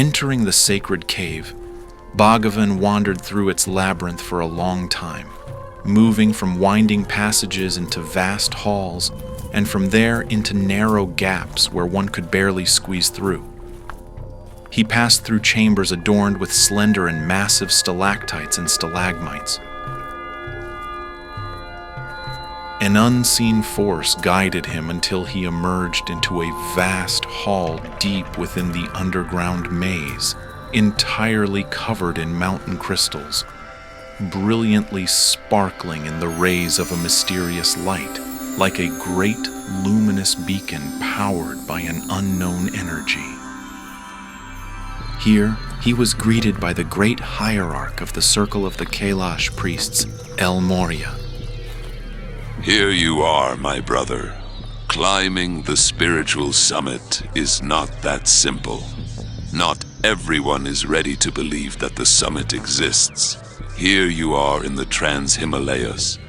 Entering the sacred cave, Bhagavan wandered through its labyrinth for a long time, moving from winding passages into vast halls, and from there into narrow gaps where one could barely squeeze through. He passed through chambers adorned with slender and massive stalactites and stalagmites. An unseen force guided him until he emerged into a vast hall deep within the underground maze, entirely covered in mountain crystals, brilliantly sparkling in the rays of a mysterious light, like a great luminous beacon powered by an unknown energy. Here, he was greeted by the great hierarch of the Circle of the Kailash Priests, El Morya. Here you are, my brother. Climbing the spiritual summit is not that simple. Not everyone is ready to believe that the summit exists. Here you are in the Trans-Himalayas,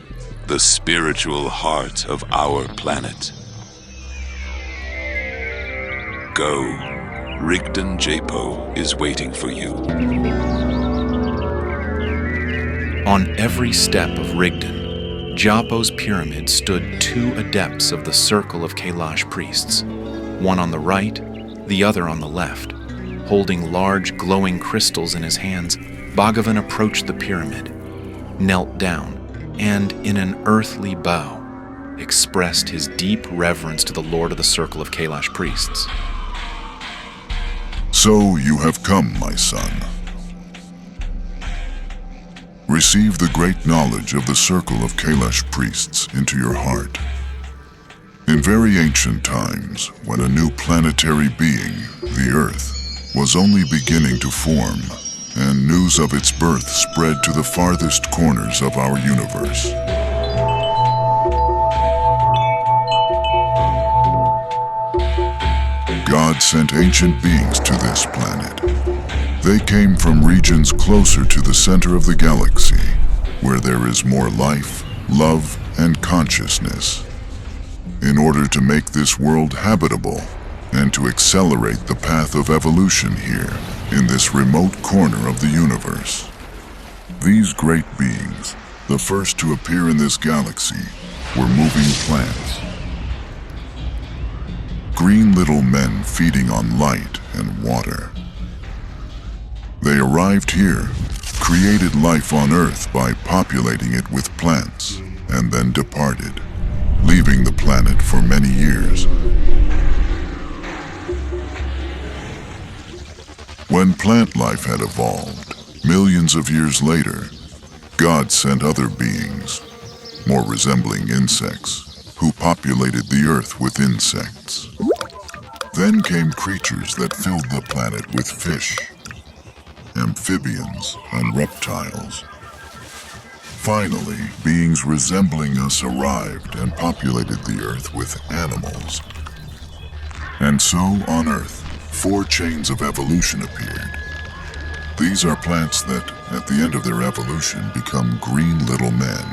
the spiritual heart of our planet. Go. Rigdan Japo is waiting for you. On every step of Rigdan, Japo's pyramid stood two adepts of the Circle of Kailash Priests, one on the right, the other on the left. Holding large glowing crystals in his hands, Bhagavan approached the pyramid, knelt down, and in an earthly bow, expressed his deep reverence to the Lord of the Circle of Kailash Priests. So you have come, my son. Receive the great knowledge of the Circle of Kailash Priests into your heart. In very ancient times, when a new planetary being, the Earth, was only beginning to form, and news of its birth spread to the farthest corners of our universe. God sent ancient beings to this planet. They came from regions closer to the center of the galaxy, where there is more life, love, and consciousness. In order to make this world habitable, and to accelerate the path of evolution here, in this remote corner of the universe. These great beings, the first to appear in this galaxy, were moving plants. Green little men feeding on light and water. They arrived here, created life on Earth by populating it with plants, and then departed, leaving the planet for many years. When plant life had evolved, millions of years later, God sent other beings, more resembling insects, who populated the Earth with insects. Then came creatures that filled the planet with fish, amphibians, and reptiles. Finally, beings resembling us arrived and populated the Earth with animals. And so, on Earth, 4 chains of evolution appeared. These are plants that, at the end of their evolution, become green little men.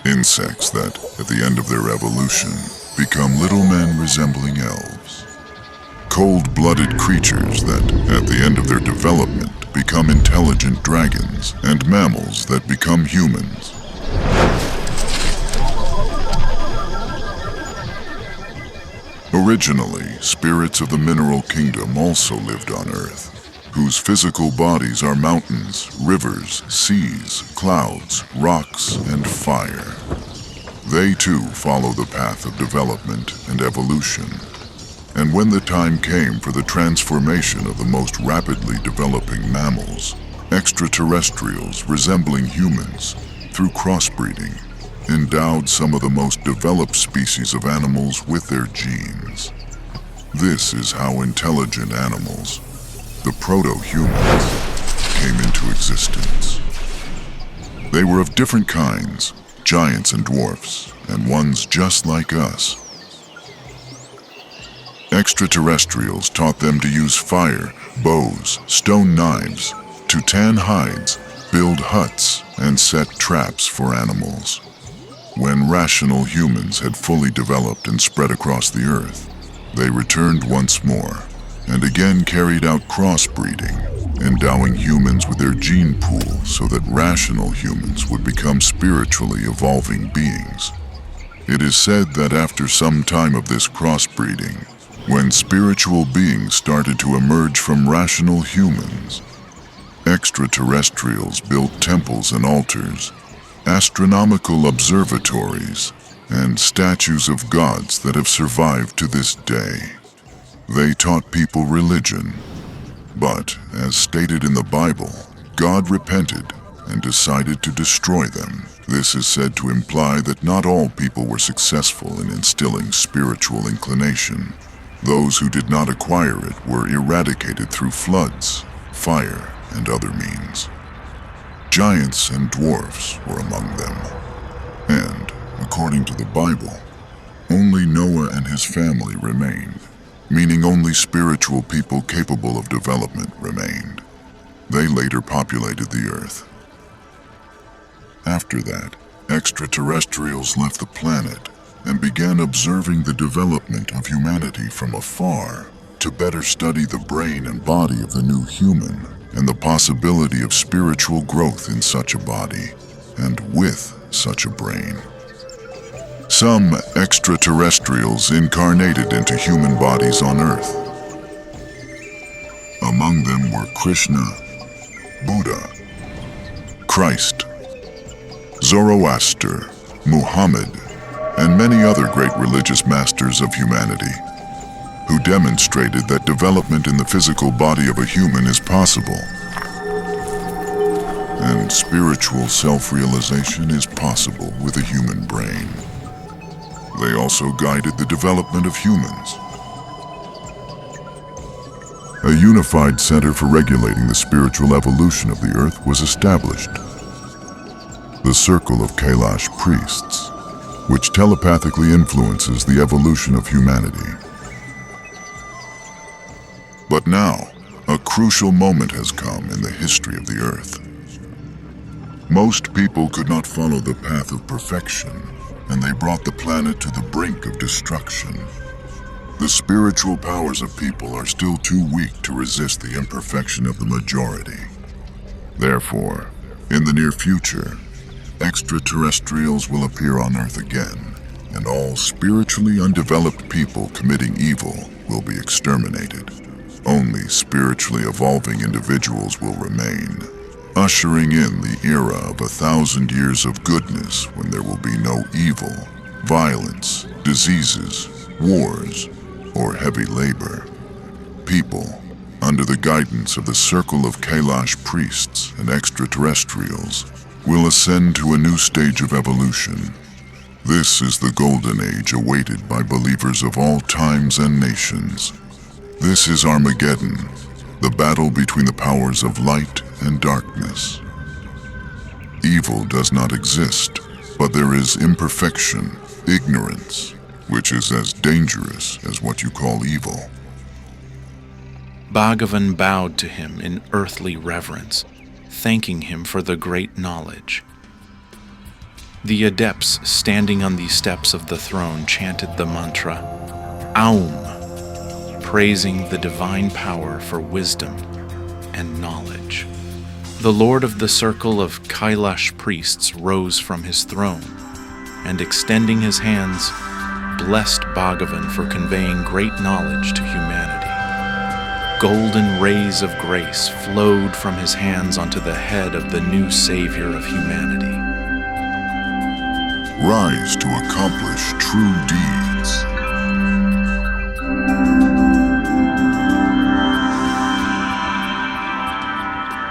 Insects that, at the end of their evolution, become little men resembling elves. Cold-blooded creatures that, at the end of their development, become intelligent dragons, and mammals that become humans. Originally, spirits of the mineral kingdom also lived on Earth, whose physical bodies are mountains, rivers, seas, clouds, rocks, and fire. They too follow the path of development and evolution. And when the time came for the transformation of the most rapidly developing mammals, extraterrestrials resembling humans, through crossbreeding, endowed some of the most developed species of animals with their genes. This is how intelligent animals, the proto-humans, came into existence. They were of different kinds, giants and dwarfs, and ones just like us. Extraterrestrials taught them to use fire, bows, stone knives, to tan hides, build huts, and set traps for animals. When rational humans had fully developed and spread across the Earth, they returned once more, and again carried out crossbreeding, endowing humans with their gene pool so that rational humans would become spiritually evolving beings. It is said that after some time of this crossbreeding, when spiritual beings started to emerge from rational humans, extraterrestrials built temples and altars, astronomical observatories, and statues of gods that have survived to this day. They taught people religion, but, as stated in the Bible, God repented and decided to destroy them. This is said to imply that not all people were successful in instilling spiritual inclination. Those who did not acquire it were eradicated through floods, fire, and other means. Giants and dwarfs were among them. And, according to the Bible, only Noah and his family remained, meaning only spiritual people capable of development remained. They later populated the earth. After that, extraterrestrials left the planet and began observing the development of humanity from afar to better study the brain and body of the new human and the possibility of spiritual growth in such a body and with such a brain. Some extraterrestrials incarnated into human bodies on Earth. Among them were Krishna, Buddha, Christ, Zoroaster, Muhammad, and many other great religious masters of humanity, who demonstrated that development in the physical body of a human is possible, and spiritual self-realization is possible with a human brain. They also guided the development of humans. A unified center for regulating the spiritual evolution of the earth was established. The Circle of Kailash Priests, which telepathically influences the evolution of humanity. But now, a crucial moment has come in the history of the earth. Most people could not follow the path of perfection, and they brought the planet to the brink of destruction. The spiritual powers of people are still too weak to resist the imperfection of the majority. Therefore, in the near future, extraterrestrials will appear on Earth again, and all spiritually undeveloped people committing evil will be exterminated. Only spiritually evolving individuals will remain, ushering in the era of 1,000 years of goodness when there will be no evil, violence, diseases, wars, or heavy labor. People, under the guidance of the Circle of Kailash Priests and extraterrestrials, will ascend to a new stage of evolution. This is the golden age awaited by believers of all times and nations. This is Armageddon, the battle between the powers of light and darkness. Evil does not exist, but there is imperfection, ignorance, which is as dangerous as what you call evil. Bhagavan bowed to him in earthly reverence, thanking him for the great knowledge. The adepts standing on the steps of the throne chanted the mantra, Aum, praising the divine power for wisdom and knowledge. The Lord of the Circle of Kailash Priests rose from his throne and, extending his hands, blessed Bhagavan for conveying great knowledge to humanity. Golden rays of grace flowed from his hands onto the head of the new savior of humanity. Rise to accomplish true deeds.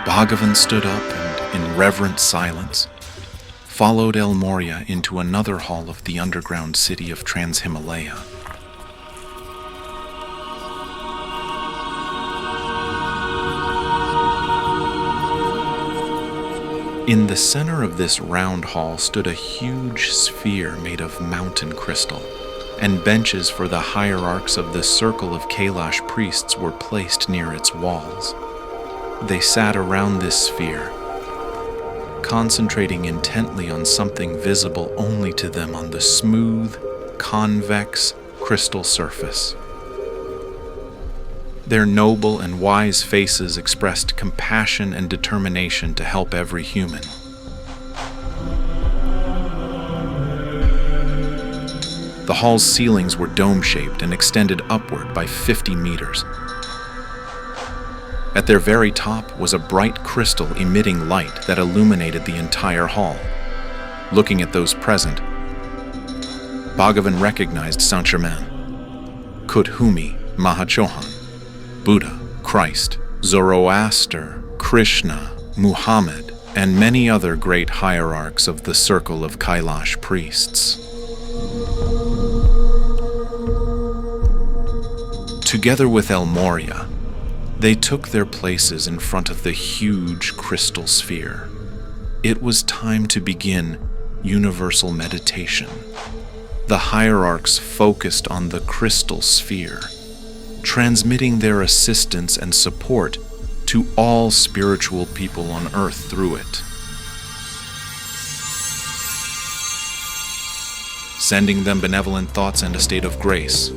Bhagavan stood up and, in reverent silence, followed El Morya into another hall of the underground city of Trans-Himalaya. In the center of this round hall stood a huge sphere made of mountain crystal, and benches for the hierarchs of the Circle of Kailash Priests were placed near its walls. They sat around this sphere, concentrating intently on something visible only to them on the smooth, convex crystal surface. Their noble and wise faces expressed compassion and determination to help every human. The hall's ceilings were dome-shaped and extended upward by 50 meters. At their very top was a bright crystal emitting light that illuminated the entire hall. Looking at those present, Bhagavan recognized Saint-Germain, Kuthumi, Mahachohan, Buddha, Christ, Zoroaster, Krishna, Muhammad, and many other great hierarchs of the circle of Kailash priests. Together with El Morya, they took their places in front of the huge crystal sphere. It was time to begin universal meditation. The hierarchs focused on the crystal sphere, transmitting their assistance and support to all spiritual people on earth through it. Sending them benevolent thoughts and a state of grace,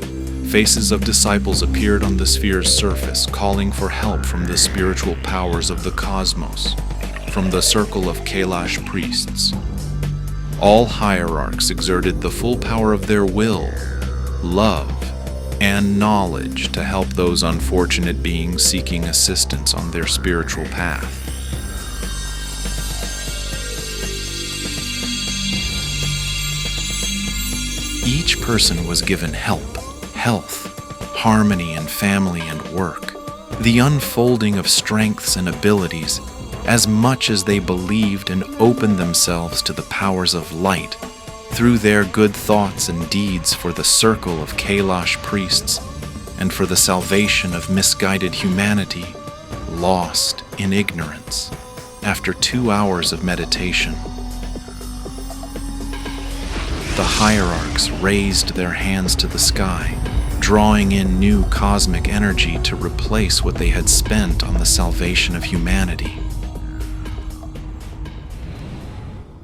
faces of disciples appeared on the sphere's surface, calling for help from the spiritual powers of the cosmos, from the circle of Kailash priests. All hierarchs exerted the full power of their will, love, and knowledge to help those unfortunate beings seeking assistance on their spiritual path. Each person was given help, health, harmony in family and work, the unfolding of strengths and abilities, as much as they believed and opened themselves to the powers of light through their good thoughts and deeds for the circle of Kailash priests and for the salvation of misguided humanity lost in ignorance. After 2 hours of meditation, the hierarchs raised their hands to the sky, drawing in new cosmic energy to replace what they had spent on the salvation of humanity.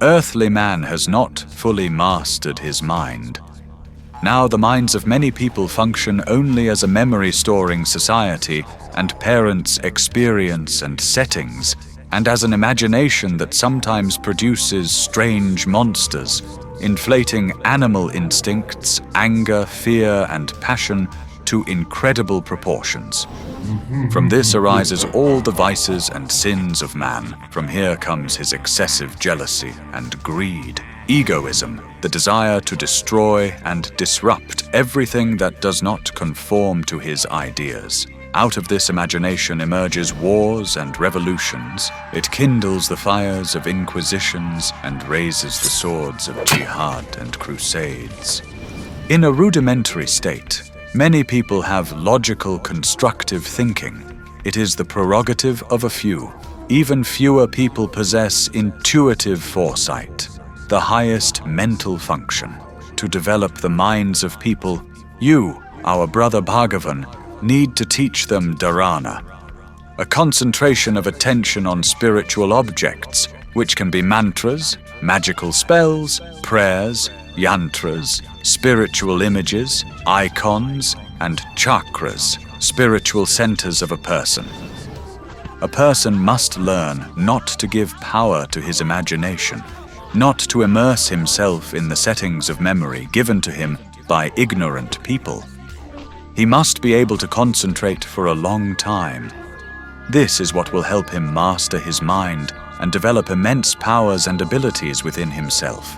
Earthly man has not fully mastered his mind. Now the minds of many people function only as a memory-storing society and parents' experience and settings, and as an imagination that sometimes produces strange monsters, inflating animal instincts, anger, fear, and passion to incredible proportions. From this arises all the vices and sins of man. From here comes his excessive jealousy and greed, egoism, the desire to destroy and disrupt everything that does not conform to his ideas. Out of this imagination emerges wars and revolutions. It kindles the fires of inquisitions and raises the swords of jihad and crusades. In a rudimentary state, many people have logical, constructive thinking. It is the prerogative of a few. Even fewer people possess intuitive foresight, the highest mental function. To develop the minds of people, you, our brother Bhagavan, need to teach them Dharana, a concentration of attention on spiritual objects, which can be mantras, magical spells, prayers, yantras, spiritual images, icons, and chakras, spiritual centers of a person. A person must learn not to give power to his imagination, not to immerse himself in the settings of memory given to him by ignorant people. He must be able to concentrate for a long time. This is what will help him master his mind and develop immense powers and abilities within himself.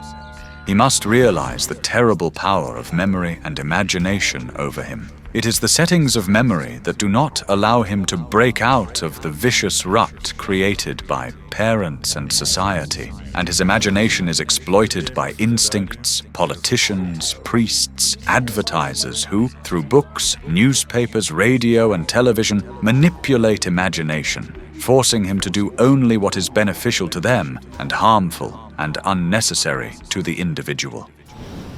He must realize the terrible power of memory and imagination over him. It is the settings of memory that do not allow him to break out of the vicious rut created by parents and society, and his imagination is exploited by instincts, politicians, priests, advertisers who, through books, newspapers, radio, and television, manipulate imagination, forcing him to do only what is beneficial to them and harmful and unnecessary to the individual.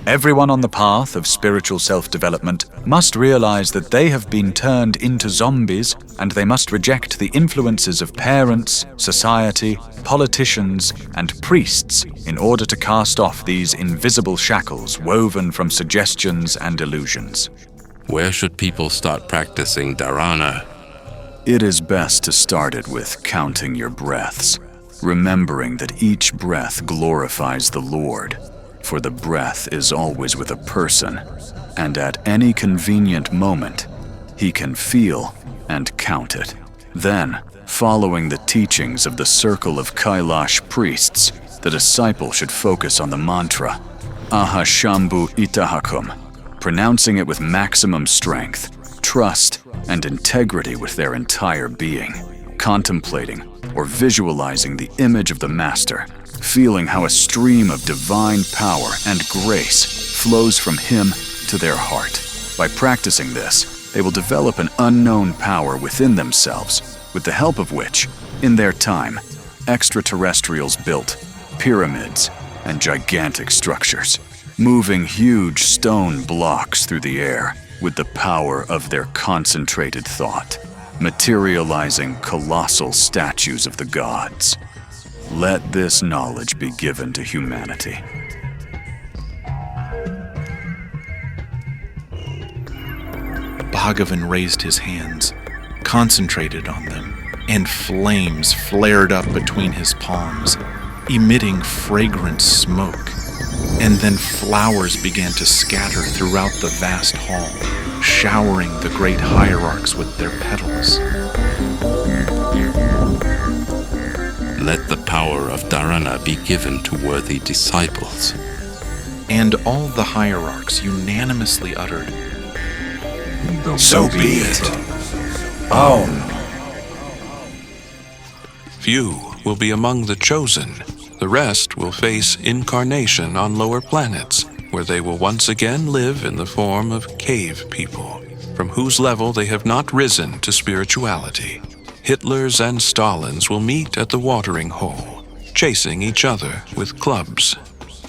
Everyone on the path of spiritual self-development must realize that they have been turned into zombies, and they must reject the influences of parents, society, politicians, and priests in order to cast off these invisible shackles woven from suggestions and illusions. Where should people start practicing Dharana? It is best to start it with counting your breaths, remembering that each breath glorifies the Lord, for the breath is always with a person, and at any convenient moment, he can feel and count it. Then, following the teachings of the circle of Kailash priests, the disciple should focus on the mantra, Ahashambhu Itahakum, pronouncing it with maximum strength, trust, and integrity with their entire being, contemplating or visualizing the image of the Master, feeling how a stream of divine power and grace flows from him to their heart. By practicing this, they will develop an unknown power within themselves, with the help of which, in their time, extraterrestrials built pyramids and gigantic structures, moving huge stone blocks through the air with the power of their concentrated thought, materializing colossal statues of the gods. Let this knowledge be given to humanity. Bhagavan raised his hands, concentrated on them, and flames flared up between his palms, emitting fragrant smoke. And then flowers began to scatter throughout the vast hall, showering the great hierarchs with their petals. Let the power of Dharana be given to worthy disciples. And all the hierarchs unanimously uttered, So be it. Om. Few will be among the chosen. The rest will face incarnation on lower planets, where they will once again live in the form of cave people, from whose level they have not risen to spirituality. Hitlers and Stalins will meet at the watering hole, chasing each other with clubs.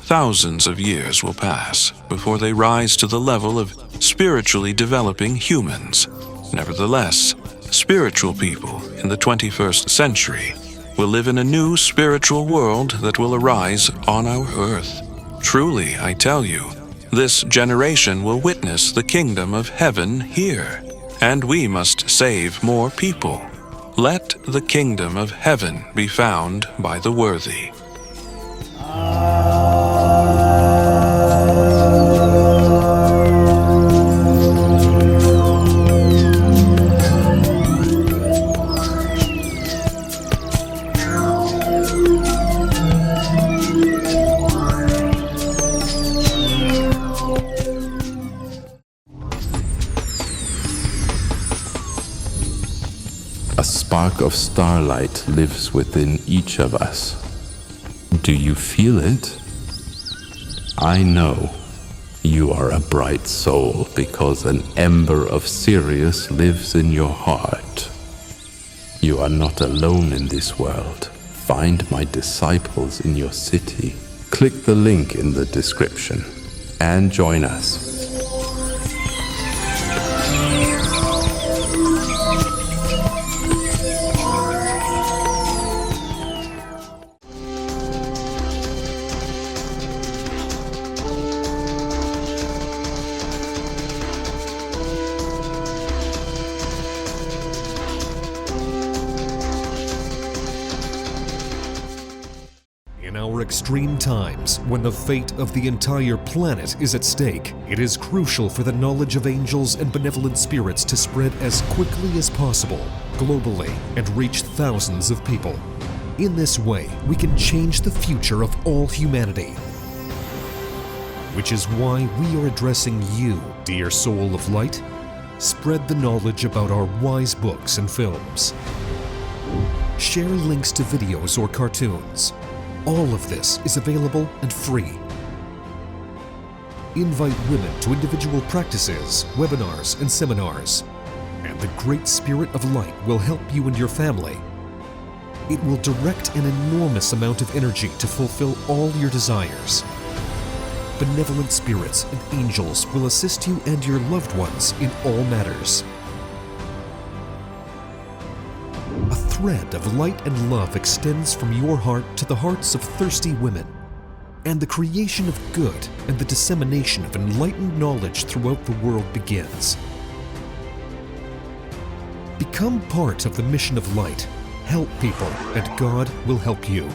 Thousands of years will pass before they rise to the level of spiritually developing humans. Nevertheless, spiritual people in the 21st century will live in a new spiritual world that will arise on our earth. Truly, I tell you, this generation will witness the kingdom of heaven here, and we must save more people. Let the kingdom of heaven be found by the worthy. A spark of starlight lives within each of us. Do you feel it? I know you are a bright soul because an ember of Sirius lives in your heart. You are not alone in this world. Find my disciples in your city. Click the link in the description and join us. In our extreme times, when the fate of the entire planet is at stake, it is crucial for the knowledge of angels and benevolent spirits to spread as quickly as possible, globally, and reach thousands of people. In this way, we can change the future of all humanity. Which is why we are addressing you, dear soul of light. Spread the knowledge about our wise books and films. Share links to videos or cartoons. All of this is available and free. Invite women to individual practices, webinars, and seminars. And the Great Spirit of Light will help you and your family. It will direct an enormous amount of energy to fulfill all your desires. Benevolent spirits and angels will assist you and your loved ones in all matters. A thread of light and love extends from your heart to the hearts of thirsty women. and the creation of good and the dissemination of enlightened knowledge throughout the world begins. Become part of the mission of light. Help people, and God will help you.